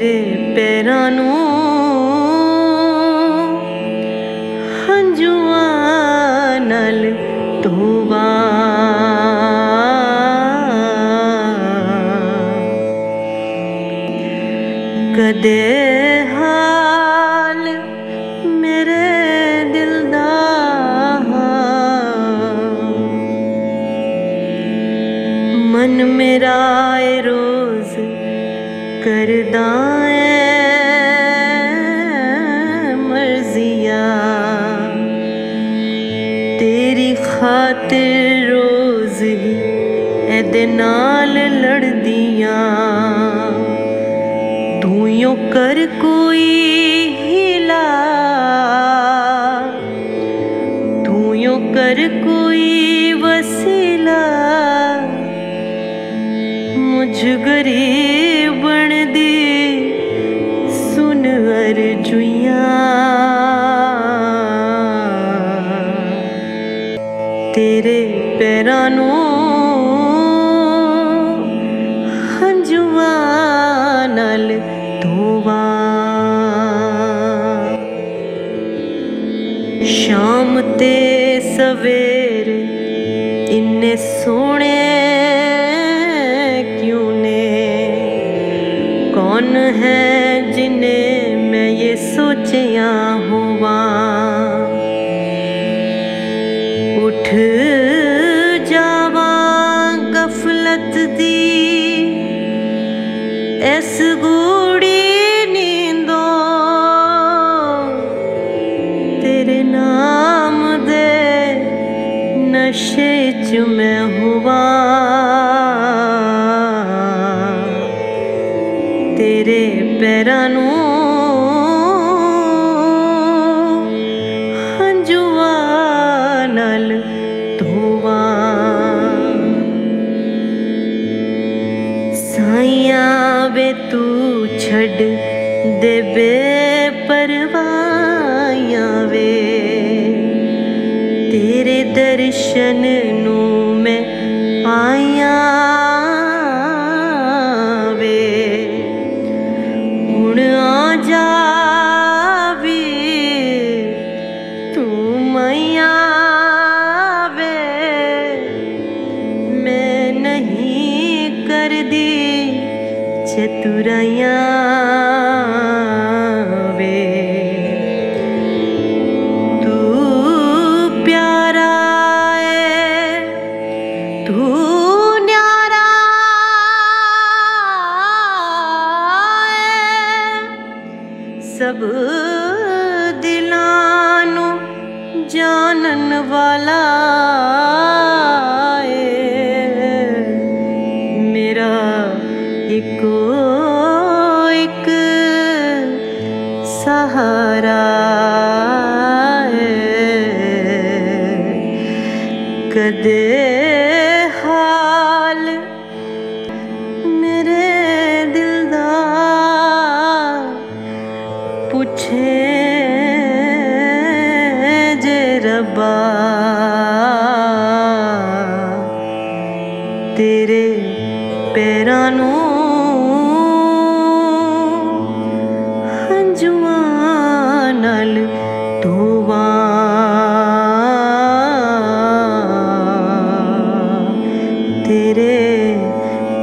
तेरे पैरां नूं हंजुआं नाल धोवां। कदे हाल मेरे दिल दा मन मेरा ए रोज करदा ऐ मर्जिया, तेरी खातिर रोज ही एदे नाल लड़दियां। तू यूं कर कोई हिला, तू यूं कर कोई वसीला, मुझ गरीब बन दी सुन अर्जुइयां। तेरे पैरां नूं हंजुआं नाल धोवां। शाम ते सवेर इन्ने सोहणे क्यों ने, कौन है जिन्हें मैं ये सोचिया होवां। उठ जावां गफलत दी इस गूढ़ी नींदों, तेरे नाम दे नशे च मैं होवां। तेरे पैरां नूं हंजुआं नाल धोवां। साइयां वे तू छड़ दे बेपरवाहियां वे, तेरे दर्शन नूं मैं आइयां वे। हुण आ जावी तू मैया वे, मैं नहीं करदी चतुराइयां वे। तू प्यारा है तू न्यारा है, सब दिलां नूं जानन वाला है। मेरा इको एक सहारा है। कदे हाल मेरे दिल दा पुछे जे रब्बा, तेरे पैरां नूं हंजुआं नाल धोवां। तेरे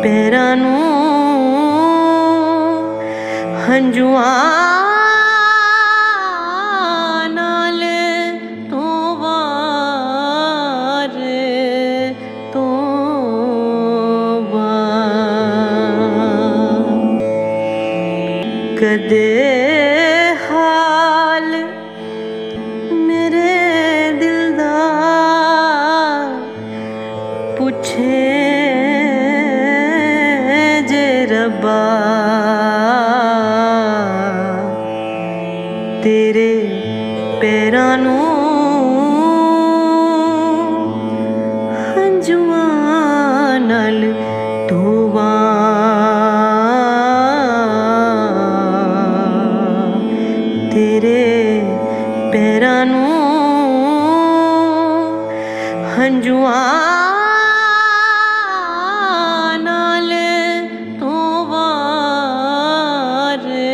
पैरां नूं हंजुआं नाल धोवां रे धोवां। कदे हाल मेरे दिल दा पुछे जे रब्बा, तेरे पैरां नूं हंजुआं नाल धोवां। तेरे पैरां नूं हंजुआं नाल धोवां रे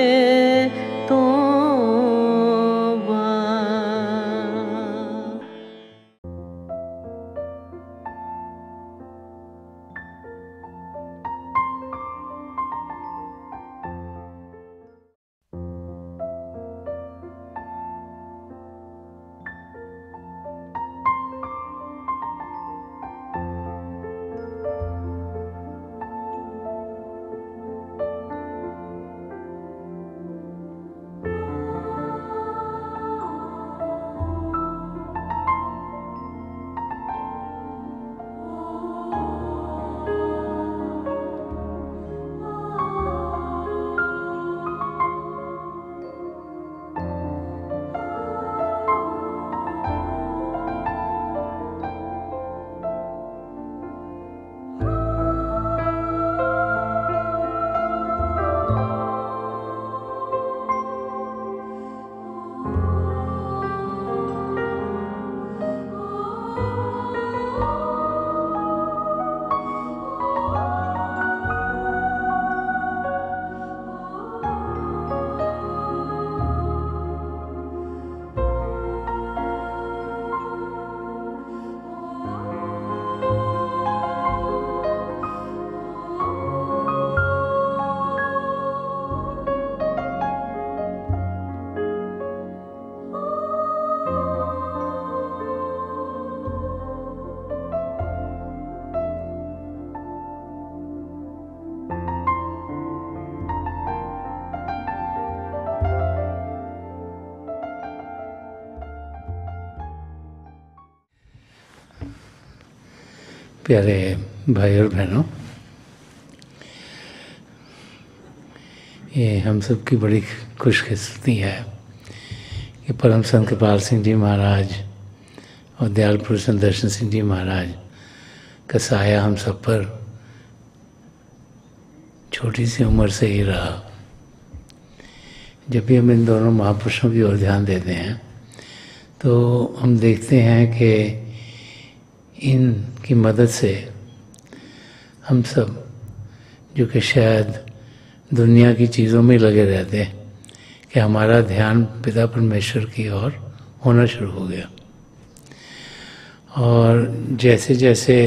प्यारे भाई और बहनों, ये हम सब की बड़ी खुशकिस्मती है कि परम संत कृपाल सिंह जी महाराज और दयाल पुरुष संदर्शन सिंह जी महाराज का साया हम सब पर छोटी सी उम्र से ही रहा। जब भी हम इन दोनों महापुरुषों की ओर ध्यान देते हैं तो हम देखते हैं कि इनकी मदद से हम सब, जो कि शायद दुनिया की चीज़ों में लगे रहते हैं, कि हमारा ध्यान पिता परमेश्वर की ओर होना शुरू हो गया। और जैसे जैसे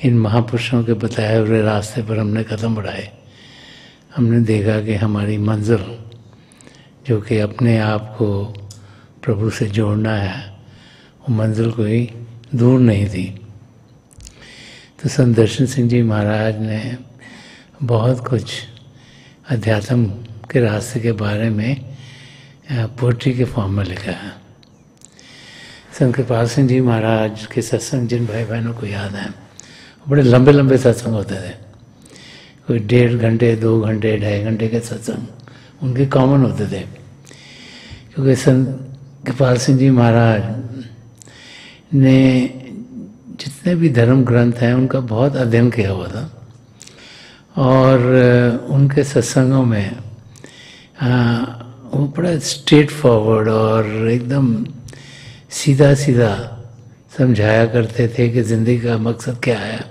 इन महापुरुषों के बताए हुए रास्ते पर हमने कदम बढ़ाए, हमने देखा कि हमारी मंजिल, जो कि अपने आप को प्रभु से जोड़ना है, वो मंजिल कोई दूर नहीं थी। तो संदर्शन सिंह जी महाराज ने बहुत कुछ अध्यात्म के रास्ते के बारे में पोएट्री के फॉर्म में लिखा है। संत कृपाल सिंह जी महाराज के सत्संग जिन भाई बहनों को याद है, बड़े लंबे लंबे सत्संग होते थे। कोई 1.5 घंटे, 2 घंटे, 2.5 घंटे के सत्संग उनके कॉमन होते थे, क्योंकि संत कृपाल सिंह जी महाराज ने जितने भी धर्म ग्रंथ हैं उनका बहुत अध्ययन किया हुआ था। और उनके सत्संगों में वो बड़ा स्ट्रेट फॉरवर्ड और एकदम सीधा सीधा समझाया करते थे कि ज़िंदगी का मकसद क्या है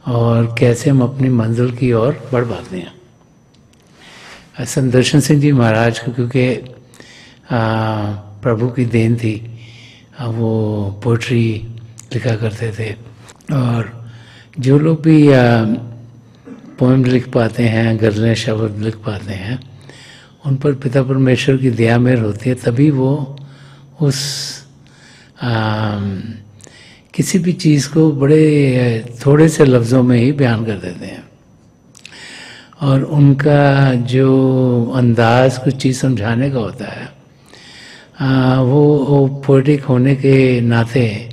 और कैसे हम अपनी मंजिल की ओर बढ़ पाते हैं। संदर्शन सिंह जी महाराज को क्योंकि प्रभु की देन थी, वो पोएट्री लिखा करते थे। और जो लोग भी पोएम लिख पाते हैं, गज़लें शब्द लिख पाते हैं, उन पर पिता परमेश्वर की दया मेहर होती है, तभी वो उस किसी भी चीज़ को बड़े थोड़े से लफ्ज़ों में ही बयान कर देते हैं। और उनका जो अंदाज़ कुछ चीज़ समझाने का होता है, वो पोएटिक होने के नाते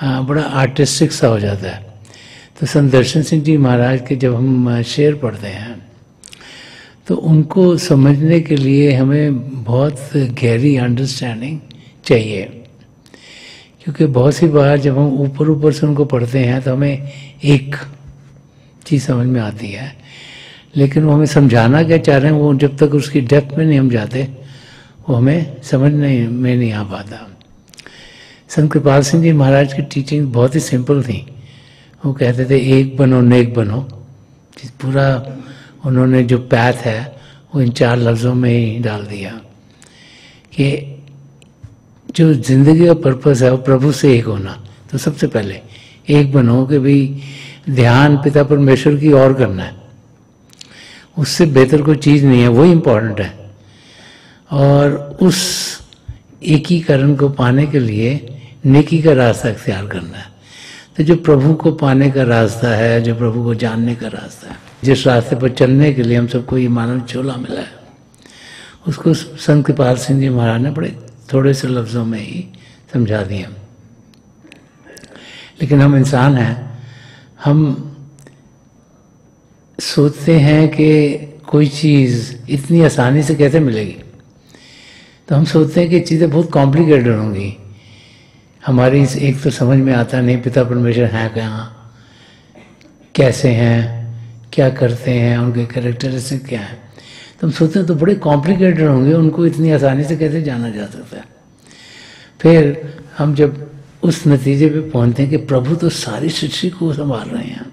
बड़ा आर्टिस्टिक सा हो जाता है। तो संदर्शन सिंह जी महाराज के जब हम शेर पढ़ते हैं तो उनको समझने के लिए हमें बहुत गहरी अंडरस्टैंडिंग चाहिए, क्योंकि बहुत सी बार जब हम ऊपर ऊपर से उनको पढ़ते हैं तो हमें एक चीज़ समझ में आती है, लेकिन वो हमें समझाना क्या चाह रहे हैं, वो जब तक उसकी डेप्थ में नहीं हम जाते वो हमें समझने में नहीं आ पाता। संत कृपाल सिंह जी महाराज की टीचिंग बहुत ही सिंपल थी। वो कहते थे एक बनो नेक बनो। पूरा उन्होंने जो पैथ है वो इन 4 लफ्ज़ों में ही डाल दिया कि जो ज़िंदगी का पर्पस है वो प्रभु से एक होना। तो सबसे पहले एक बनो कि भाई ध्यान पिता परमेश्वर की ओर करना है, उससे बेहतर कोई चीज़ नहीं है, वही इम्पोर्टेंट है। और उस एकीकरण को पाने के लिए नेकी का रास्ता इख्तियार करना है। तो जो प्रभु को पाने का रास्ता है, जो प्रभु को जानने का रास्ता है, जिस रास्ते पर चलने के लिए हम सबको ये मानव झोला मिला है, उसको संत कृपाल सिंह जी महाराज ने बड़े थोड़े से लफ्ज़ों में ही समझा दिया। लेकिन हम इंसान हैं, हम सोचते हैं कि कोई चीज़ इतनी आसानी से कैसे मिलेगी। तो हम सोचते हैं कि चीज़ें बहुत कॉम्प्लिकेटेड होंगी। हमारी एक तो समझ में आता नहीं पिता परमेश्वर हैं कहाँ, कैसे हैं, क्या करते हैं, उनके कैरेक्टरिस्टिक क्या हैं। तो हम सोचते हैं तो बड़े कॉम्प्लिकेटेड होंगे, उनको इतनी आसानी से कैसे जाना जा सकता है। फिर हम जब उस नतीजे पे पहुंचते हैं कि प्रभु तो सारी सृष्टि को संभाल रहे हैं,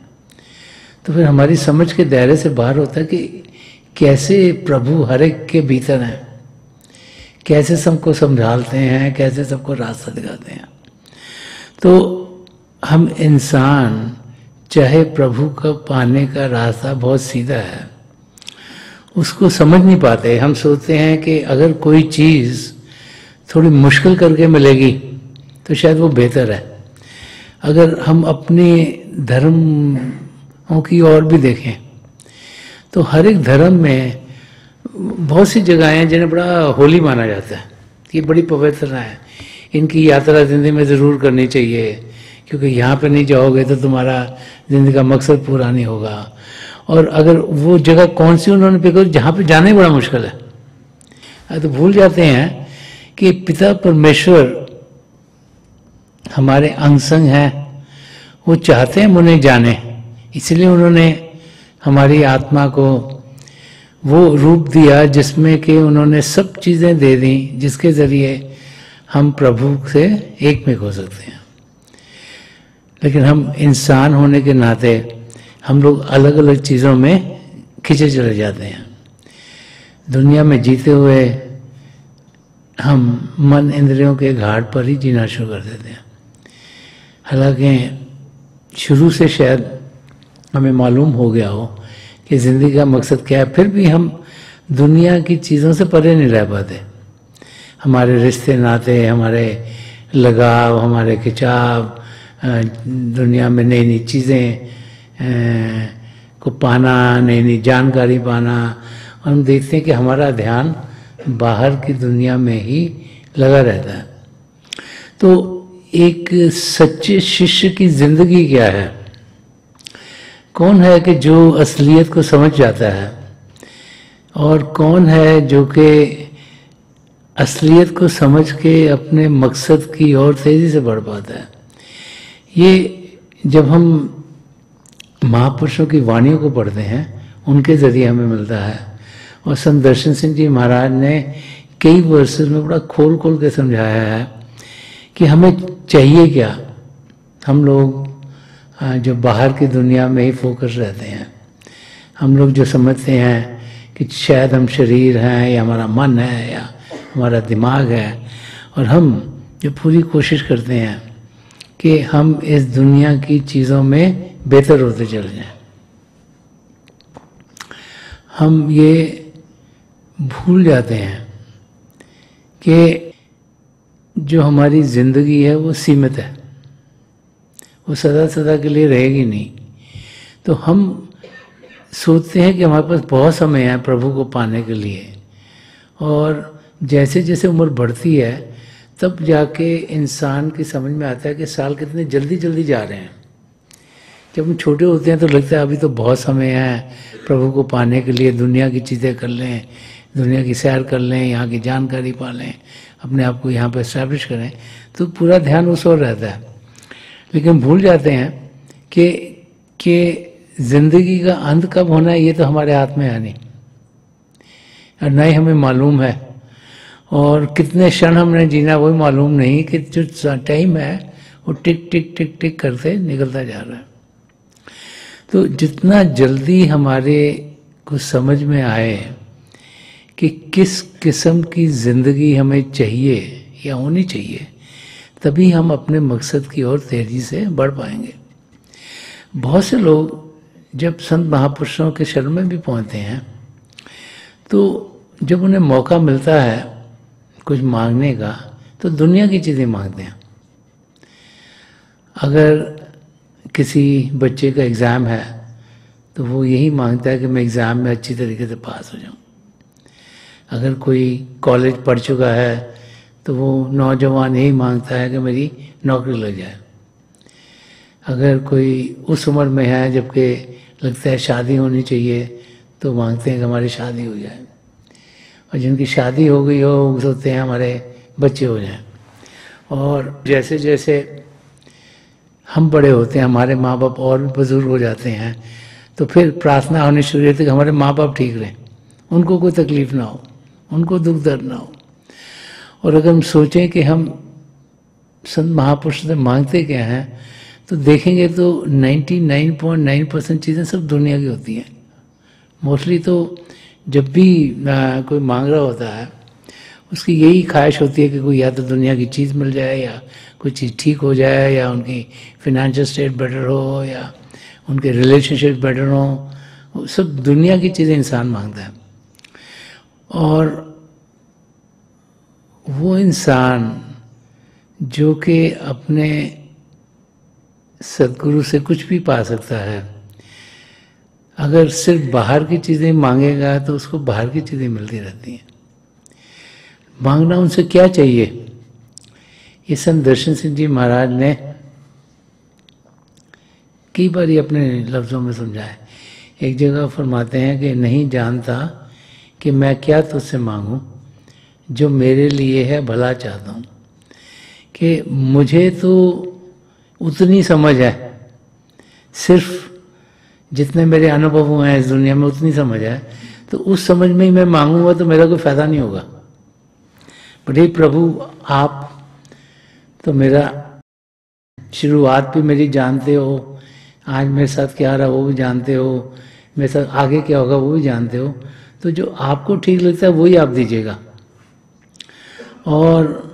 तो फिर हमारी समझ के दायरे से बाहर होता है कि कैसे प्रभु हर एक के भीतर हैं, कैसे सबको संभालते हैं, कैसे सबको रास्ता दिखाते हैं। तो हम इंसान चाहे प्रभु का पाने का रास्ता बहुत सीधा है, उसको समझ नहीं पाते। हम सोचते हैं कि अगर कोई चीज़ थोड़ी मुश्किल करके मिलेगी तो शायद वो बेहतर है। अगर हम अपने धर्मों की ओर भी देखें तो हर एक धर्म में बहुत सी जगहें हैं जिन्हें बड़ा होली माना जाता है, ये बड़ी पवित्र है, इनकी यात्रा ज़िंदगी में ज़रूर करनी चाहिए, क्योंकि यहाँ पे नहीं जाओगे तो तुम्हारा जिंदगी का मकसद पूरा नहीं होगा। और अगर वो जगह कौन सी उन्होंने पिक करी जहाँ पे जाना ही बड़ा मुश्किल है, तो भूल जाते हैं कि पिता परमेश्वर हमारे अंग संग हैं, वो चाहते हैं हम उन्हें जाने, इसलिए उन्होंने हमारी आत्मा को वो रूप दिया जिसमें कि उन्होंने सब चीज़ें दे दी जिसके ज़रिए हम प्रभु से एक में हो सकते हैं। लेकिन हम इंसान होने के नाते हम लोग अलग अलग चीज़ों में खिंचे चले जाते हैं। दुनिया में जीते हुए हम मन इंद्रियों के घाट पर ही जीना शुरू कर देते हैं। हालांकि शुरू से शायद हमें मालूम हो गया हो कि ज़िंदगी का मकसद क्या है, फिर भी हम दुनिया की चीज़ों से परे नहीं रह पाते। हमारे रिश्ते नाते, हमारे लगाव, हमारे खिंचाव, दुनिया में नई नई चीज़ें को पाना, नई नई जानकारी पाना, और हम देखते हैं कि हमारा ध्यान बाहर की दुनिया में ही लगा रहता है। तो एक सच्चे शिष्य की जिंदगी क्या है? कौन है कि जो असलियत को समझ जाता है, और कौन है जो कि असलियत को समझ के अपने मकसद की ओर तेजी से बढ़ पाता है? ये जब हम महापुरुषों की वाणियों को पढ़ते हैं उनके ज़रिए हमें मिलता है। और संत दर्शन सिंह जी महाराज ने कई वर्सेस में बड़ा खोल खोल के समझाया है कि हमें चाहिए क्या। हम लोग जो बाहर की दुनिया में ही फोकस रहते हैं, हम लोग जो समझते हैं कि शायद हम शरीर हैं या हमारा मन है या हमारा दिमाग है, और हम जो पूरी कोशिश करते हैं कि हम इस दुनिया की चीज़ों में बेहतर होते चले जाएं, हम ये भूल जाते हैं कि जो हमारी ज़िंदगी है वो सीमित है, वो सदा सदा के लिए रहेगी नहीं। तो हम सोचते हैं कि हमारे पास बहुत समय है प्रभु को पाने के लिए, और जैसे जैसे उम्र बढ़ती है तब जाके इंसान की समझ में आता है कि साल कितने जल्दी जल्दी जा रहे हैं। जब हम छोटे होते हैं तो लगता है अभी तो बहुत समय है प्रभु को पाने के लिए, दुनिया की चीज़ें कर लें, दुनिया की सैर कर लें, यहाँ की जानकारी पा लें, अपने आप को यहाँ पर इस्टेब्लिश करें, तो पूरा ध्यान उस ओर रहता है। लेकिन भूल जाते हैं कि ज़िंदगी का अंत कब होना है ये तो हमारे हाथ में है नहीं, और न ही हमें मालूम है, और कितने क्षण हमने जीना वही मालूम नहीं कि जो टाइम है वो टिक टिक टिक टिक करते निकलता जा रहा है। तो जितना जल्दी हमारे को समझ में आए कि किस किस्म की ज़िंदगी हमें चाहिए या होनी चाहिए, तभी हम अपने मकसद की ओर तेज़ी से बढ़ पाएंगे। बहुत से लोग जब संत महापुरुषों के शरण में भी पहुंचते हैं तो जब उन्हें मौका मिलता है कुछ मांगने का तो दुनिया की चीज़ें मांगते हैं। अगर किसी बच्चे का एग्ज़ाम है तो वो यही मांगता है कि मैं एग्ज़ाम में अच्छी तरीके से पास हो जाऊं। अगर कोई कॉलेज पढ़ चुका है तो वो नौजवान यही मांगता है कि मेरी नौकरी लग जाए। अगर कोई उस उम्र में है जबकि लगता है शादी होनी चाहिए तो मांगते हैं कि हमारी शादी हो जाए, और जिनकी शादी हो गई हो वो सोचते हैं हमारे बच्चे हो जाएं। और जैसे जैसे हम बड़े होते हैं, हमारे माँ बाप और भी बुजुर्ग हो जाते हैं, तो फिर प्रार्थना होनी शुरू होती है कि हमारे माँ बाप ठीक रहें, उनको कोई तकलीफ ना हो, उनको दुख दर्द ना हो। और अगर हम सोचें कि हम संत महापुरुष से मांगते क्या हैं तो देखेंगे तो 99.9% चीज़ें सब दुनिया की होती हैं। मोस्टली तो जब भी कोई मांग रहा होता है उसकी यही ख्वाहिश होती है कि कोई या तो दुनिया की चीज़ मिल जाए या कोई चीज़ ठीक हो जाए या उनकी फिनेंशियल स्टेट बेटर हो या उनके रिलेशनशिप बेटर हो। सब दुनिया की चीज़ें इंसान मांगता है। और वो इंसान जो कि अपने सद्गुरु से कुछ भी पा सकता है, अगर सिर्फ बाहर की चीज़ें मांगेगा तो उसको बाहर की चीज़ें मिलती रहती हैं। मांगना उनसे क्या चाहिए? ये संत दर्शन सिंह जी महाराज ने कई बार ये अपने लफ्ज़ों में समझाए। एक जगह फरमाते हैं कि नहीं जानता कि मैं क्या तुझसे मांगूं, जो मेरे लिए है भला चाहता हूँ। कि मुझे तो उतनी समझ है, सिर्फ जितने मेरे अनुभव हुए हैं इस दुनिया में उतनी समझ है, तो उस समझ में ही मैं मांगूंगा तो मेरा कोई फायदा नहीं होगा। बट हे प्रभु, आप तो मेरा शुरुआत भी मेरी जानते हो, आज मेरे साथ क्या रहा वो भी जानते हो, मेरे साथ आगे क्या होगा वो भी जानते हो, तो जो आपको ठीक लगता है वही आप दीजिएगा। और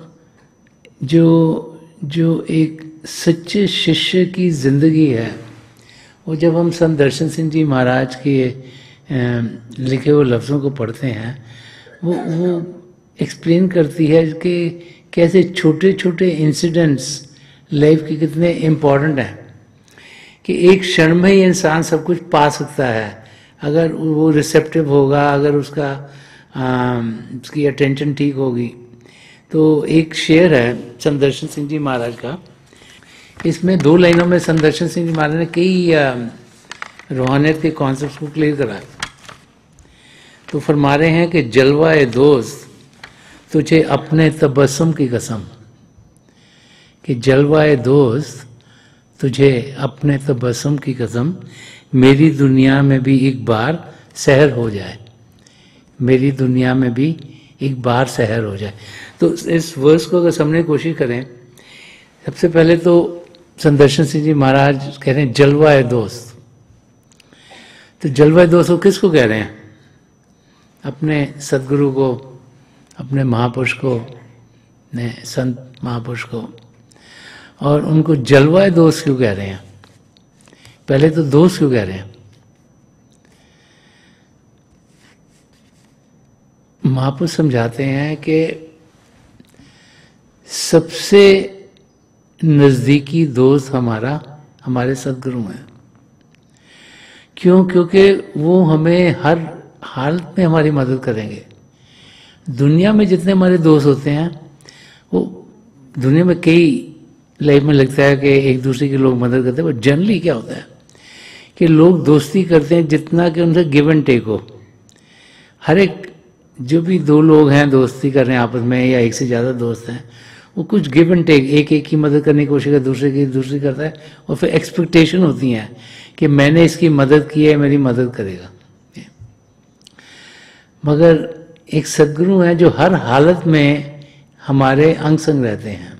जो एक सच्चे शिष्य की जिंदगी है, वो जब हम संत दर्शन सिंह जी महाराज के लिखे हुए लफ्ज़ों को पढ़ते हैं, वो एक्सप्लेन करती है कि कैसे छोटे छोटे इंसिडेंट्स लाइफ के कितने इम्पोर्टेंट हैं, कि एक क्षण में ही इंसान सब कुछ पा सकता है अगर वो रिसेप्टिव होगा, अगर उसकी अटेंशन ठीक होगी। तो एक शेर है संत दर्शन सिंह जी महाराज का, इसमें 2 लाइनों में संत दर्शन सिंह जी महाराज ने कई रूहानियत के कॉन्सेप्ट्स को क्लियर करा। तो फरमा रहे हैं कि जलवाए दोस्त तुझे अपने तबस्सुम की कसम, कि जलवाए दोस्त तुझे अपने तबस्सुम की कसम, मेरी दुनिया में भी एक बार सहर हो जाए, मेरी दुनिया में भी एक बार सहर हो जाए। तो इस वर्स को अगर समझने की कोशिश करें, सबसे पहले तो संत दर्शन सिंह जी महाराज कह रहे हैं जलवाए दोस्त। तो जलवाए दोस्त वो किसको कह रहे हैं? अपने सदगुरु को, अपने महापुरुष को, ने संत महापुरुष को। और उनको जलवाए दोस्त क्यों कह रहे हैं? पहले तो दोस्त क्यों कह रहे हैं? महापुरुष समझाते हैं कि सबसे नज़दीकी दोस्त हमारे सदगुरु हैं। क्यों? क्योंकि वो हमें हर हालत में हमारी मदद करेंगे। दुनिया में जितने हमारे दोस्त होते हैं, वो दुनिया में कई लाइफ में लगता है कि एक दूसरे की लोग मदद करते हैं, पर जनरली क्या होता है कि लोग दोस्ती करते हैं जितना कि उनसे गिव एंड टेक हो। हर एक जो भी 2 लोग हैं दोस्ती कर रहे हैं आपस में, या एक से ज़्यादा दोस्त हैं, वो कुछ गिव एंड टेक, एक की मदद करने की कोशिश करता है, दूसरी करता है, और फिर एक्सपेक्टेशन होती है कि मैंने इसकी मदद की है, मेरी मदद करेगा। मगर एक सदगुरु हैं जो हर हालत में हमारे अंग संग रहते हैं,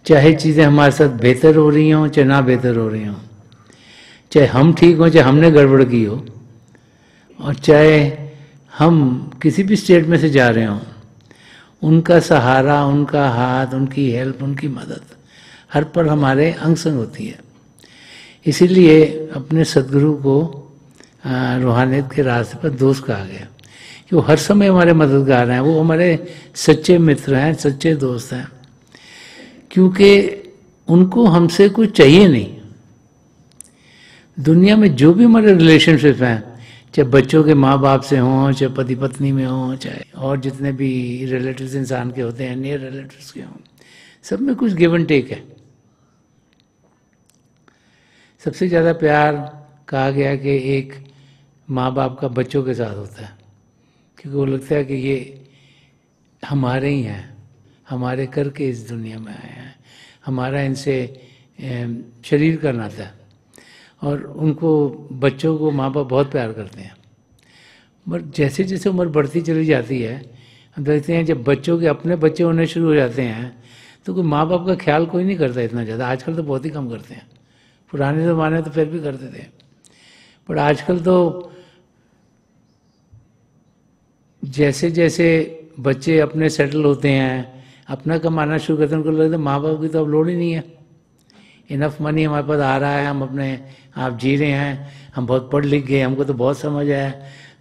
चाहे चीज़ें हमारे साथ बेहतर हो रही हों चाहे ना बेहतर हो रही हों, चाहे हम ठीक हों चाहे हमने गड़बड़ की हो, और चाहे हम किसी भी स्टेट में से जा रहे हों, उनका सहारा, उनका हाथ, उनकी हेल्प, उनकी मदद हर पल हमारे अंग संग होती है। इसीलिए अपने सदगुरु को रूहानियत के रास्ते पर दोस्त कहा गया, कि वो हर समय हमारे मददगार हैं, वो हमारे सच्चे मित्र हैं, सच्चे दोस्त हैं, क्योंकि उनको हमसे कुछ चाहिए नहीं। दुनिया में जो भी हमारे रिलेशनशिप हैं, चाहे बच्चों के माँ बाप से हों, चाहे पति पत्नी में हों, चाहे और जितने भी रिलेटिव्स इंसान के होते हैं, नियर रिलेटिव्स के हों, सब में कुछ गिव एंड टेक है। सबसे ज़्यादा प्यार कहा गया कि एक माँ बाप का बच्चों के साथ होता है, क्योंकि वो लगता है कि ये हमारे ही हैं, हमारे करके इस दुनिया में आए हैं, हमारा इनसे शरीर का नाता है। और उनको बच्चों को माँ बाप बहुत प्यार करते हैं। पर जैसे जैसे उम्र बढ़ती चली जाती है, हम देखते हैं जब बच्चों के अपने बच्चे होने शुरू हो जाते हैं, तो कोई माँ बाप का ख्याल कोई नहीं करता इतना ज़्यादा। आजकल तो बहुत ही कम करते हैं, पुराने ज़माने तो फिर भी करते थे, पर आजकल तो जैसे जैसे बच्चे अपने सेटल होते हैं, अपना कमाना शुरू करते हैं, उनको लगता है माँ बाप की तो अब लोड़ ही नहीं है, इनफ मनी हमारे पास आ रहा है, हम अपने आप जी रहे हैं, हम बहुत पढ़ लिख गए, हमको तो बहुत समझ आया।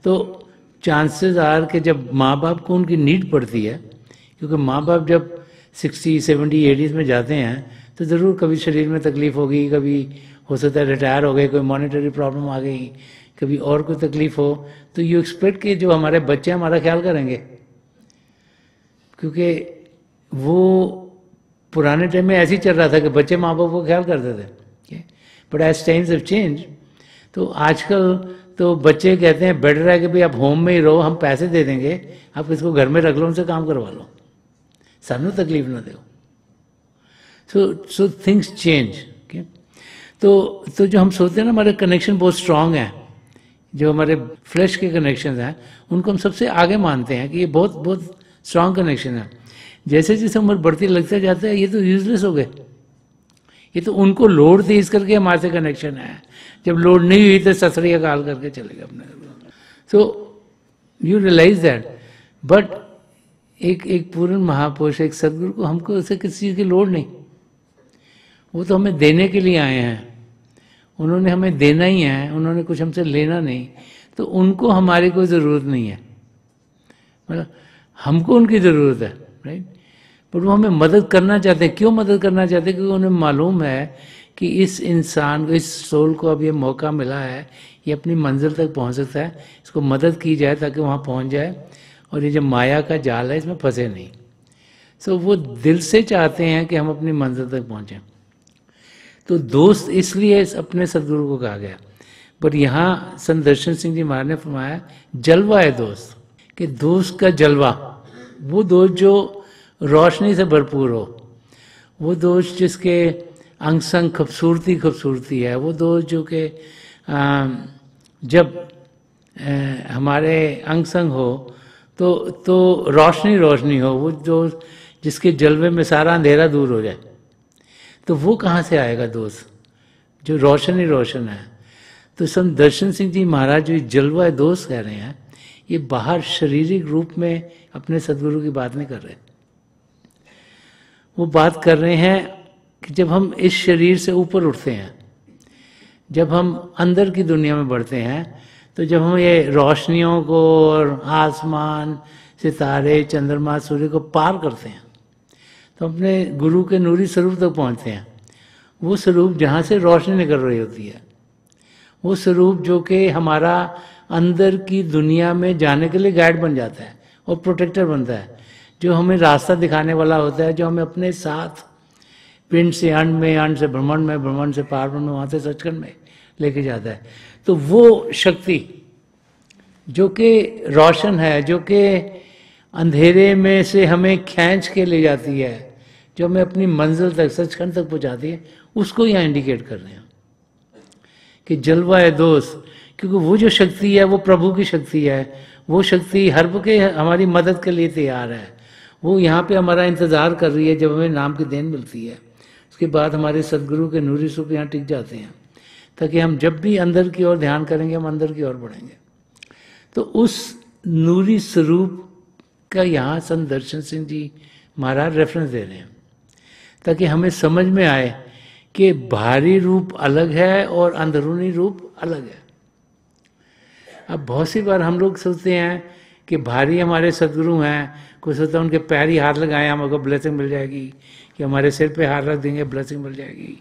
तो चांसेस आर कि जब माँ बाप को उनकी नीड पड़ती है, क्योंकि माँ बाप जब 60, 70, 80 में जाते हैं तो ज़रूर कभी शरीर में तकलीफ़ होगी, कभी हो सकता है रिटायर हो गए, कोई मॉनेटरी प्रॉब्लम आ गई, कभी और कोई तकलीफ़ हो, तो यू एक्सपेक्ट कि जो हमारे बच्चे हमारा ख्याल करेंगे, क्योंकि वो पुराने टाइम में ऐसे ही चल रहा था कि बच्चे माँ बाप को ख्याल करते थे। But as times have change, तो आजकल तो बच्चे कहते हैं बेटर है कि भाई आप होम में ही रहो, हम पैसे दे देंगे, आप इसको घर में रख लो, उनसे काम करवा लो, सानू तकलीफ ना दो। So things change. तो जो हम सोचते हैं ना हमारे कनेक्शन बहुत स्ट्रांग हैं, जो हमारे फ्लैश के कनेक्शन हैं, उनको हम सबसे आगे मानते हैं कि ये बहुत बहुत स्ट्रांग कनेक्शन है। जैसे जैसे उम्र बढ़ती लगता जाता है ये तो यूजलेस हो गए, ये तो उनको लोड थी इस करके हमारे से कनेक्शन है, जब लोड नहीं हुई तो ससरी अकाल करके चले गए अपने। So you realize that, but एक पूर्ण महापुरुष, एक सदगुरु को हमको ऐसे किसी चीज़ की लोड नहीं, वो तो हमें देने के लिए आए हैं, उन्होंने हमें देना ही है, उन्होंने कुछ हमसे लेना नहीं, तो उनको हमारी कोई ज़रूरत नहीं है, मतलब हमको उनकी ज़रूरत है, राइट। पर वो हमें मदद करना चाहते हैं। क्यों मदद करना चाहते हैं? क्योंकि उन्हें मालूम है कि इस इंसान को, इस सोल को अब ये मौका मिला है, ये अपनी मंजिल तक पहुंच सकता है, इसको मदद की जाए ताकि वहाँ पहुंच जाए, और ये जो माया का जाल है इसमें फंसे नहीं। सो वो दिल से चाहते हैं कि हम अपनी मंजिल तक पहुँचें। तो दोस्त इसलिए अपने सदगुरु को कहा गया। पर यहाँ संत दर्शन सिंह जी महाराज ने फरमाया जलवा है दोस्त, कि दोस्त का जलवा, वो दोस्त जो रोशनी से भरपूर हो, वो दोस्त जिसके अंग संग खूबसूरती है, वो दोस्त जो कि जब हमारे अंग संग हो तो रोशनी हो, वो दोस्त जिसके जलवे में सारा अंधेरा दूर हो जाए। तो वो कहाँ से आएगा दोस्त जो रोशन है? तो संत दर्शन सिंह जी महाराज जो जलवा है दोस्त कह रहे हैं, ये बाहर शारीरिक रूप में अपने सदगुरु की बात नहीं कर रहे, वो बात कर रहे हैं कि जब हम इस शरीर से ऊपर उठते हैं, जब हम अंदर की दुनिया में बढ़ते हैं, तो जब हम ये रोशनियों को और आसमान, सितारे, चंद्रमा, सूर्य को पार करते हैं, तो अपने गुरु के नूरी स्वरूप तक पहुंचते हैं। वो स्वरूप जहाँ से रोशनी निकल रही होती है, वो स्वरूप जो कि हमारा अंदर की दुनिया में जाने के लिए गाइड बन जाता है और प्रोटेक्टर बनता है, जो हमें रास्ता दिखाने वाला होता है, जो हमें अपने साथ पिंड से अंड में, अंड से ब्रह्मांड में, ब्रह्मांड से पार ब्रह्म, वहाँ से सचखंड में लेके जाता है। तो वो शक्ति जो कि रोशन है, जो कि अंधेरे में से हमें खींच के ले जाती है, जो हमें अपनी मंजिल तक, सचखंड तक पहुँचाती है, उसको यहाँ इंडिकेट कर रहे हैं कि जलवा है दोस्त। क्योंकि वो जो शक्ति है वो प्रभु की शक्ति है, वो शक्ति हर वक्त हमारी मदद के लिए तैयार है, वो यहाँ पे हमारा इंतज़ार कर रही है। जब हमें नाम की देन मिलती है, उसके बाद हमारे सदगुरु के नूरी स्वरूप यहाँ टिक जाते हैं, ताकि हम जब भी अंदर की ओर ध्यान करेंगे, हम अंदर की ओर बढ़ेंगे। तो उस नूरी स्वरूप का यहाँ संत दर्शन सिंह जी महाराज रेफरेंस दे रहे हैं, ताकि हमें समझ में आए कि बाहरी रूप अलग है और अंदरूनी रूप अलग है। अब बहुत सी बार हम लोग सोचते हैं कि बाहरी हमारे सदगुरु हैं, कुछ सोचता है उनके पैर ही हाथ लगाए हमको ब्लेसिंग मिल जाएगी, कि हमारे सिर पे हाथ रख देंगे ब्लेसिंग मिल जाएगी।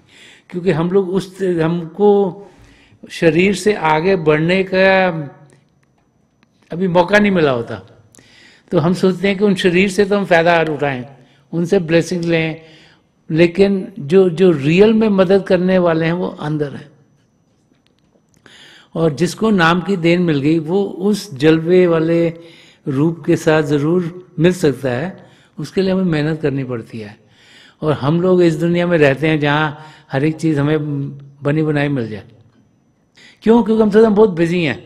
क्योंकि हम लोग हमको शरीर से आगे बढ़ने का अभी मौका नहीं मिला होता, तो हम सोचते हैं कि उन शरीर से तो हम फ़ायदा उठाएं, उनसे ब्लेसिंग लें, लेकिन जो रियल में मदद करने वाले हैं वो अंदर हैं। और जिसको नाम की देन मिल गई, वो उस जलवे वाले रूप के साथ ज़रूर मिल सकता है, उसके लिए हमें मेहनत करनी पड़ती है। और हम लोग इस दुनिया में रहते हैं जहाँ हर एक चीज़ हमें बनी बनाई मिल जाए। क्यों? क्योंकि हम सब बहुत बिजी हैं।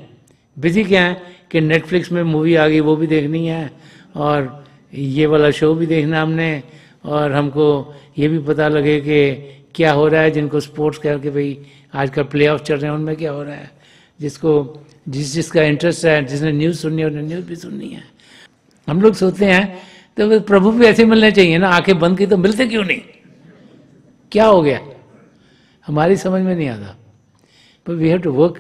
बिजी क्या है कि नेटफ्लिक्स में मूवी आ गई, वो भी देखनी है, और ये वाला शो भी देखना हमने, और हमको ये भी पता लगे कि क्या हो रहा है, जिनको स्पोर्ट्स कह के भाई आजकल प्ले ऑफ चल रहे हैं उनमें क्या हो रहा है, जिसका इंटरेस्ट है, जिसने न्यूज़ सुननी है उन्हें न्यूज़ भी सुननी है। हम लोग सोचते हैं तो प्रभु भी ऐसे मिलने चाहिए ना, आंखें बंद की तो मिलते क्यों नहीं, क्या हो गया? हमारी समझ में नहीं आता। पर वी हैव टू वर्क,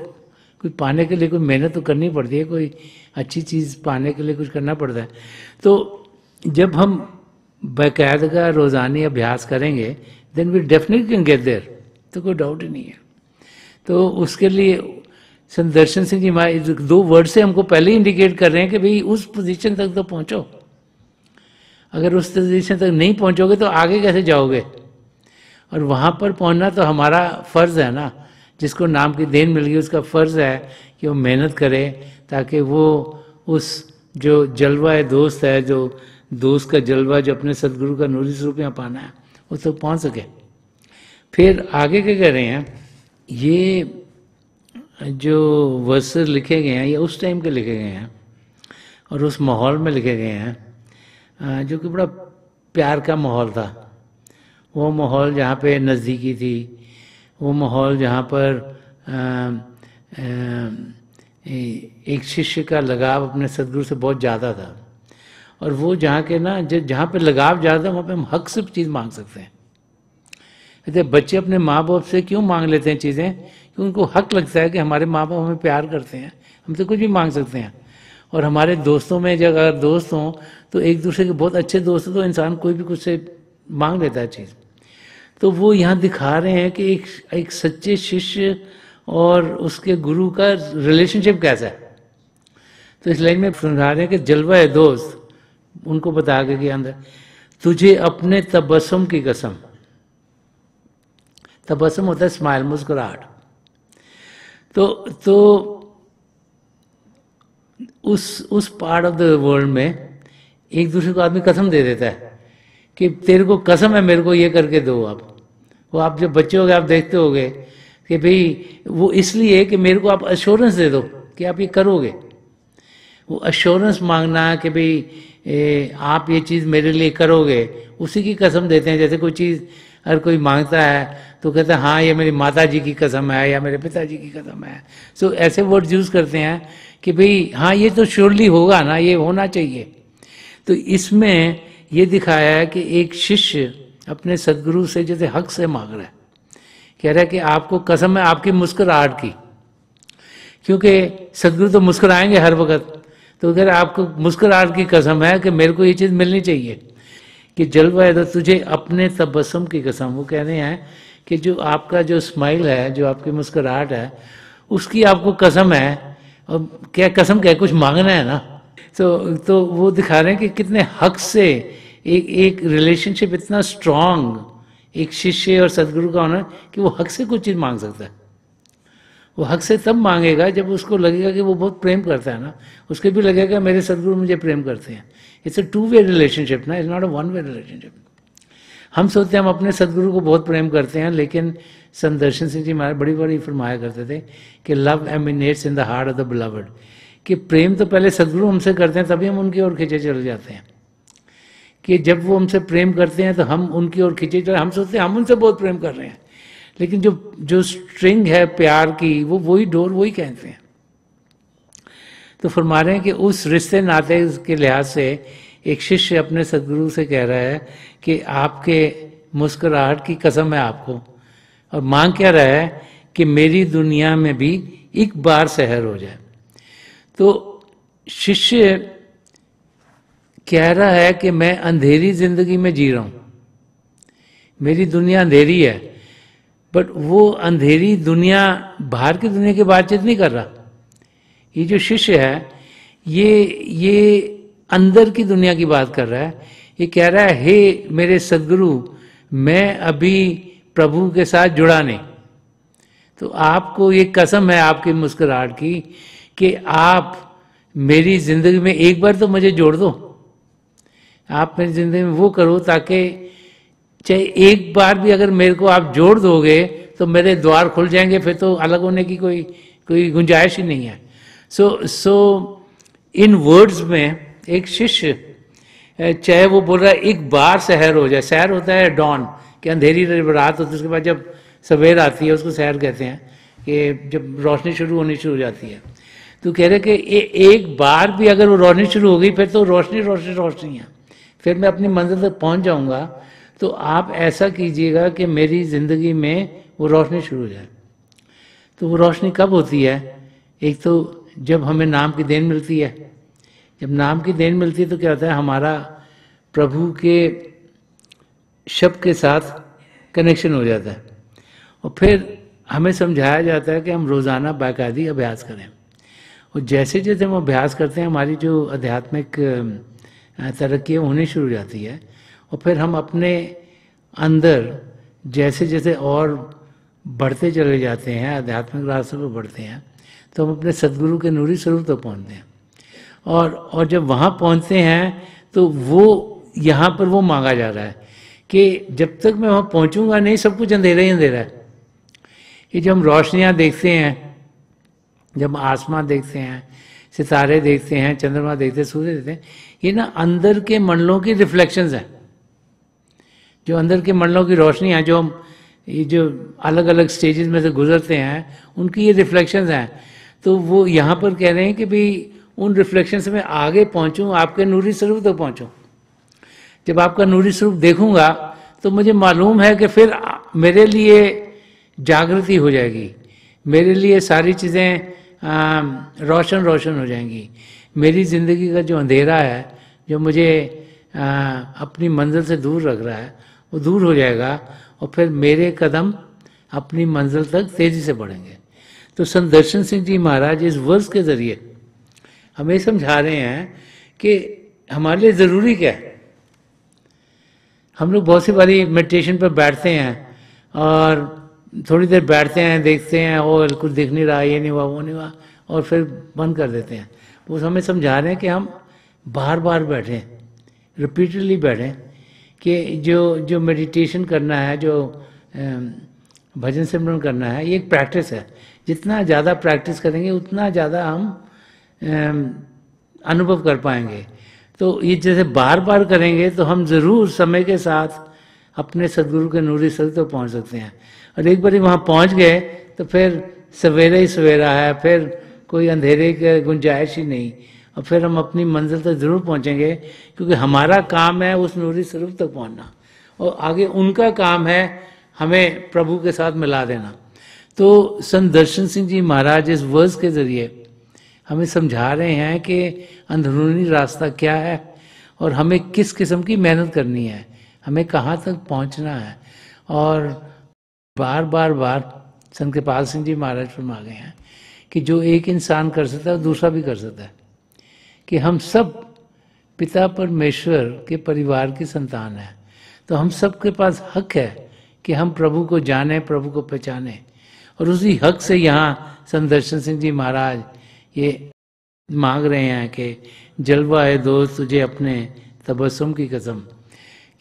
कुछ पाने के लिए कोई मेहनत तो करनी पड़ती है, कोई अच्छी चीज़ पाने के लिए कुछ करना पड़ता है। तो जब हम बाकायदा रोज़ानी अभ्यास करेंगे, then we definitely can get there, तो कोई डाउट ही नहीं है। तो उसके लिए संत दर्शन सिंह जी महाराज 2 वर्ड से हमको पहले ही इंडिकेट कर रहे हैं कि भाई उस पोजीशन तक तो पहुंचो। अगर उस पोजीशन तक नहीं पहुंचोगे तो आगे कैसे जाओगे? और वहाँ पर पहुंचना तो हमारा फ़र्ज़ है ना, जिसको नाम की देन मिल गई उसका फ़र्ज़ है कि वो मेहनत करे ताकि वो उस जो जलवा दोस्त है, जो दोस्त का जलवा जो अपने सदगुरु का नूरी स्वरूप यहाँ पाना है, वो तो पहुँच सके। फिर आगे क्या कह रहे हैं, ये जो वर्स लिखे गए हैं ये उस टाइम के लिखे गए हैं और उस माहौल में लिखे गए हैं जो कि बड़ा प्यार का माहौल था। वो माहौल जहाँ पे नज़दीकी थी, वो माहौल जहाँ पर एक शिष्य का लगाव अपने सदगुरु से बहुत ज़्यादा था। और वो जहाँ के ना जहाँ पे लगाव ज़्यादा वहाँ पे हम हक से चीज़ मांग सकते हैं। कहते बच्चे अपने माँ बाप से क्यों मांग लेते हैं चीज़ें, क्योंकि उनको हक लगता है कि हमारे माँ बाप हमें प्यार करते हैं, हमसे कुछ भी मांग सकते हैं। और हमारे दोस्तों में जब अगर दोस्त हों तो एक दूसरे के बहुत अच्छे दोस्त हो तो इंसान कोई भी कुछ से मांग लेता है चीज़। तो वो यहाँ दिखा रहे हैं कि एक सच्चे शिष्य और उसके गुरु का रिलेशनशिप कैसा है। तो इस लाइन में समझा रहे हैं कि जलवा है दोस्त, उनको बता के कि अंदर तुझे अपने तबस्सुम की कसम, तबस्सुम होता है स्माइल, मुस्कुराहट। तो उस पार्ट ऑफ द वर्ल्ड में एक दूसरे को आदमी कसम दे देता है कि तेरे को कसम है मेरे को ये करके दो। आप वो आप जब बच्चे हो गए आप देखते होगे कि भाई वो इसलिए कि मेरे को आप अश्योरेंस दे दो कि आप ये करोगे। वो अश्योरेंस मांगना कि भाई आप ये चीज़ मेरे लिए करोगे, उसी की कसम देते हैं। जैसे कोई चीज़ अगर कोई मांगता है तो कहता है हाँ ये मेरी माता जी की कसम है या मेरे पिताजी की कसम है। सो ऐसे वर्ड यूज़ करते हैं कि भाई हाँ ये तो श्योरली होगा ना, ये होना चाहिए। तो इसमें ये दिखाया है कि एक शिष्य अपने सदगुरु से जैसे हक से मांग रहा है, कह रहा है कि आपको कसम है आपकी मुस्कुराहट की, क्योंकि सदगुरु तो मुस्कुराएंगे हर वक्त। तो कह रहा है आपको मुस्कुराहट की कसम है कि मेरे को ये चीज़ मिलनी चाहिए कि जलवा है तो तुझे अपने तबस्सुम की कसम। वो कह रहे हैं कि जो आपका जो स्माइल है, जो आपकी मुस्कुराहट है, उसकी आपको कसम है। और क्या कसम क्या, कुछ मांगना है ना। तो वो दिखा रहे हैं कि कितने हक से एक रिलेशनशिप इतना स्ट्रांग एक शिष्य और सदगुरु का होना कि वो हक से कुछ चीज़ मांग सकता है। वो हक से तब मांगेगा जब उसको लगेगा कि वो बहुत प्रेम करता है ना, उसके भी लगेगा मेरे सदगुरु मुझे प्रेम करते हैं। It's a two way relationship ना, it's not a one way relationship. हम सोचते हैं हम अपने सदगुरु को बहुत प्रेम करते हैं, लेकिन संत दर्शन सिंह जी महाराज बड़ी बड़ी फरमाया करते थे कि love emanates in the heart of the beloved, कि प्रेम तो पहले सदगुरु हमसे करते हैं तभी हम उनकी ओर खींचे चले जाते हैं। कि जब वो हमसे प्रेम करते हैं तो हम उनकी ओर खींचे चले, हम सोचते हैं हम उनसे बहुत प्रेम कर रहे हैं, लेकिन जो स्ट्रिंग है प्यार की वो वही डोर वही कहते हैं। तो फरमा रहे हैं कि उस रिश्ते नाते के लिहाज से एक शिष्य अपने सदगुरु से कह रहा है कि आपके मुस्कुराहट की कसम है आपको, और मांग क्या रहा है कि मेरी दुनिया में भी एक बार सहर हो जाए। तो शिष्य कह रहा है कि मैं अंधेरी जिंदगी में जी रहा हूं, मेरी दुनिया अंधेरी है, बट वो अंधेरी दुनिया बाहर की दुनिया की बातचीत नहीं कर रहा। ये जो शिष्य है ये अंदर की दुनिया की बात कर रहा है। ये कह रहा है हे मेरे सदगुरु, मैं अभी प्रभु के साथ जुड़ा नहीं। तो आपको ये कसम है आपकी मुस्कुराहट की कि आप मेरी जिंदगी में एक बार तो मुझे जोड़ दो। आप मेरी जिंदगी में वो करो ताकि चाहे एक बार भी अगर मेरे को आप जोड़ दोगे तो मेरे द्वार खुल जाएंगे, फिर तो अलग होने की कोई गुंजाइश ही नहीं है। सो इन वर्ड्स में एक शिष्य चाहे वो बोल रहा है एक बार सहर हो जाए, सहर होता है डॉन, कि अंधेरी रात होती है उसके बाद जब सवेर आती है उसको सहर कहते हैं, कि जब रोशनी शुरू होनी शुरू हो जाती है। तो कह रहे कि एक बार भी अगर वो रोशनी शुरू हो गई फिर तो रोशनी रोशनी रोशनी है, फिर मैं अपनी मंजिल तक पहुंच जाऊंगा। तो आप ऐसा कीजिएगा कि मेरी ज़िंदगी में वो रोशनी शुरू हो जाए। तो वो रोशनी कब होती है? एक तो जब हमें नाम की देन मिलती है। जब नाम की देन मिलती है तो क्या होता है, हमारा प्रभु के शब्द के साथ कनेक्शन हो जाता है, और फिर हमें समझाया जाता है कि हम रोज़ाना बाकायदी अभ्यास करें। और जैसे जैसे हम अभ्यास करते हैं हमारी जो आध्यात्मिक तरक्की होनी शुरू हो जाती है, और फिर हम अपने अंदर जैसे जैसे और बढ़ते चले जाते हैं, आध्यात्मिक रास्ते पर बढ़ते हैं, तो हम अपने सदगुरु के नूरी स्वरूप तक पहुंचते हैं। और जब वहाँ पहुंचते हैं तो वो यहाँ पर वो मांगा जा रहा है कि जब तक मैं वहाँ पहुँचूंगा नहीं, सब कुछ अंधेरा ही अंधेरा है। ये जब हम रोशनियाँ देखते हैं, जब आसमान देखते हैं, सितारे देखते हैं, चंद्रमा देखते हैं, सूर्य देखते हैं, ये ना अंदर के मंडलों की रिफ्लेक्शंस हैं। जो अंदर के मंडलों की रोशनी है, जो हम ये जो अलग अलग स्टेजेस में से गुजरते हैं, उनकी ये रिफ्लेक्शंस हैं। तो वो यहाँ पर कह रहे हैं कि भाई उन रिफ्लेक्शंस में आगे पहुँचूँ, आपके नूरी स्वरूप तक पहुँचूँ। जब आपका नूरी स्वरूप देखूंगा तो मुझे मालूम है कि फिर मेरे लिए जागृति हो जाएगी, मेरे लिए सारी चीज़ें रोशन रोशन हो जाएंगी। मेरी ज़िंदगी का जो अंधेरा है, जो मुझे अपनी मंजिल से दूर रख रहा है, वो दूर हो जाएगा और फिर मेरे कदम अपनी मंजिल तक तेज़ी से बढ़ेंगे। तो संत दर्शन सिंह जी महाराज इस वर्ष के ज़रिए हमें समझा रहे हैं कि हमारे लिए ज़रूरी क्या है। हम लोग बहुत सी बारी मेडिटेशन पर बैठते हैं और थोड़ी देर बैठते हैं, देखते हैं और कुछ दिख नहीं रहा, ये नहीं हुआ, वो नहीं हुआ, और फिर बंद कर देते हैं। वो हमें समझा रहे हैं कि हम बार बार बैठें, रिपीटेडली बैठें, कि जो मेडिटेशन करना है, जो भजन सिमरन करना है, ये एक प्रैक्टिस है। जितना ज़्यादा प्रैक्टिस करेंगे उतना ज़्यादा हम अनुभव कर पाएंगे। तो ये जैसे बार बार करेंगे तो हम ज़रूर समय के साथ अपने सदगुरु के नूरी स्वरूप तक पहुँच सकते हैं। और एक बार वहाँ पहुँच गए तो फिर सवेरा ही सवेरा है, फिर कोई अंधेरे की गुंजाइश ही नहीं, और फिर हम अपनी मंजिल तक ज़रूर पहुँचेंगे, क्योंकि हमारा काम है उस नूरी स्वरूप तक पहुँचना, और आगे उनका काम है हमें प्रभु के साथ मिला देना। तो संत दर्शन सिंह जी महाराज इस वर्ष के ज़रिए हमें समझा रहे हैं कि अंदरूनी रास्ता क्या है और हमें किस किस्म की मेहनत करनी है, हमें कहाँ तक पहुँचना है। और बार बार संत कृपाल सिंह जी महाराज फरमा गए हैं कि जो एक इंसान कर सकता है दूसरा भी कर सकता है, कि हम सब पिता परमेश्वर के परिवार की संतान हैं। तो हम सब के पास हक है कि हम प्रभु को जाने, प्रभु को पहचाने, और उसी हक से यहाँ संत दर्शन सिंह जी महाराज ये मांग रहे हैं कि जलवा है दोस्त तुझे अपने तबस्सुम की कसम,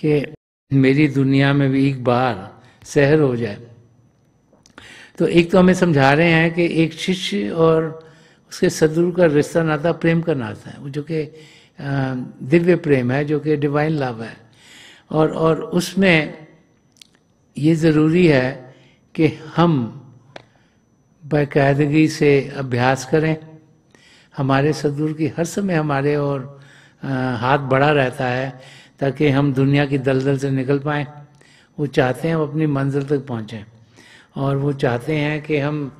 कि मेरी दुनिया में भी एक बार सहर हो जाए। तो एक तो हमें समझा रहे हैं कि एक शिष्य और उसके सदगुरु का रिश्ता नाता प्रेम का नाता है, वो जो कि दिव्य प्रेम है, जो कि डिवाइन लव है। और उसमें ये ज़रूरी है कि हम बाकायदगी से अभ्यास करें। हमारे सदगुरु की हर समय हमारे और हाथ बढ़ा रहता है ताकि हम दुनिया की दलदल से निकल पाएँ। वो चाहते हैं हम अपनी मंजिल तक पहुँचें, और वो चाहते हैं कि हम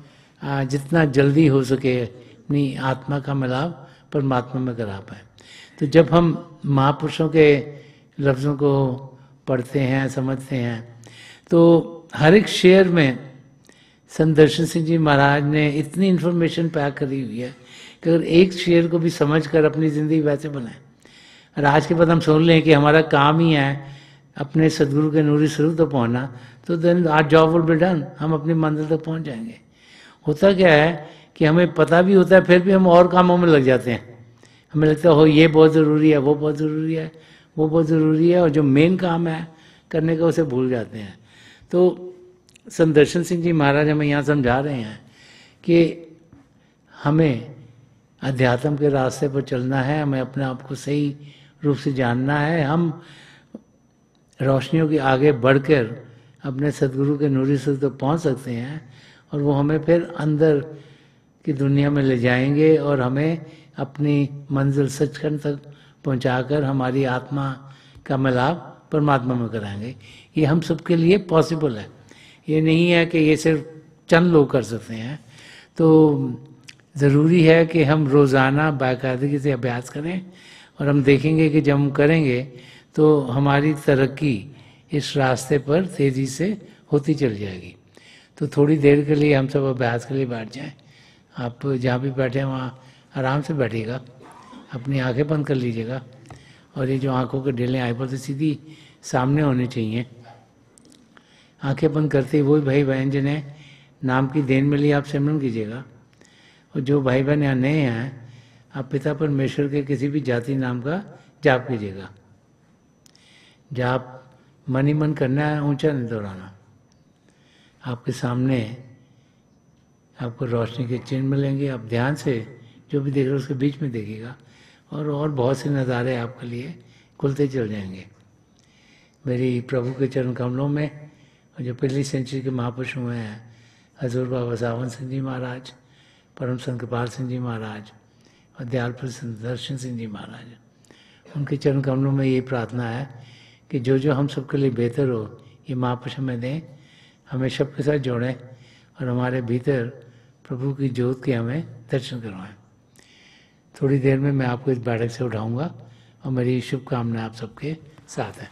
जितना जल्दी हो सके अपनी आत्मा का मिलाप परमात्मा में करा पाएँ। तो जब हम महापुरुषों के लफ्ज़ों को पढ़ते हैं, समझते हैं, तो हर एक शेर में संत दर्शन सिंह जी महाराज ने इतनी इन्फॉर्मेशन पैक करी हुई है कि अगर एक शेर को भी समझ कर अपनी ज़िंदगी वैसे बनाए, और आज के बाद हम सुन लें कि हमारा काम ही है अपने सदगुरु के नूरी स्वरूप तक पहुँचना, तो then our job will be done, हम अपनी मंजिल तक पहुँच जाएंगे। होता क्या है कि हमें पता भी होता है, फिर भी हम और कामों में लग जाते हैं। हमें लगता है हो ये बहुत ज़रूरी है, वो बहुत ज़रूरी है, वो बहुत ज़रूरी है, और जो मेन काम है करने का उसे भूल जाते हैं। तो संत दर्शन सिंह जी महाराज हमें यहाँ समझा रहे हैं कि हमें अध्यात्म के रास्ते पर चलना है, हमें अपने आप को सही रूप से जानना है। हम रोशनियों के आगे बढ़कर अपने सदगुरु के नूरी से तो पहुँच सकते हैं, और वो हमें फिर अंदर की दुनिया में ले जाएंगे और हमें अपनी मंजिल सचखंड तक पहुंचाकर हमारी आत्मा का मिलाप परमात्मा में कराएंगे। ये हम सबके लिए पॉसिबल है, ये नहीं है कि ये सिर्फ चंद लोग कर सकते हैं। तो ज़रूरी है कि हम रोज़ाना बाकायदगी से अभ्यास करें, और हम देखेंगे कि जब हम करेंगे तो हमारी तरक्की इस रास्ते पर तेज़ी से होती चल जाएगी। तो थोड़ी देर के लिए हम सब अभ्यास के लिए बैठ जाएं। आप जहाँ भी बैठे हैं वहाँ आराम से बैठिएगा, अपनी आंखें बंद कर लीजिएगा, और ये जो आंखों के ढेलें आई पर तो सीधी सामने होनी चाहिए। आंखें बंद करते ही वही भाई बहन जिन्हें नाम की देन मिली आप सिमरन कीजिएगा, और जो भाई बहन यहाँ नए हैं आप पिता परमेश्वर के किसी भी जाति नाम का जाप कीजिएगा। जाप मन ही मन करना है, ऊंचा नहीं दोहराना। आपके सामने आपको रोशनी के चिन्ह मिलेंगे, आप ध्यान से जो भी देख रहे हो उसके बीच में देखिएगा, और बहुत से नज़ारे आपके लिए खुलते चल जाएंगे। मेरी प्रभु के चरण कमलों में, और जो पिछली सेंचुरी के महापुरुष हुए हैं, हजूर बाबा सावन सिंह जी महाराज, परम संत कृपाल सिंह जी महाराज और दयालपुर संत दर्शन सिंह जी महाराज, उनके चरण कमलों में ये प्रार्थना है कि जो जो हम सबके लिए बेहतर हो ये महापुरुष हमें दें, हमें सबके साथ जोड़ें और हमारे भीतर प्रभु की ज्योत के हमें दर्शन करवाएं। थोड़ी देर में मैं आपको इस बैठक से उठाऊंगा और मेरी शुभकामनाएं आप सबके साथ हैं।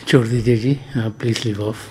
छोड़ दीजिए जी, प्लीज लीव ऑफ।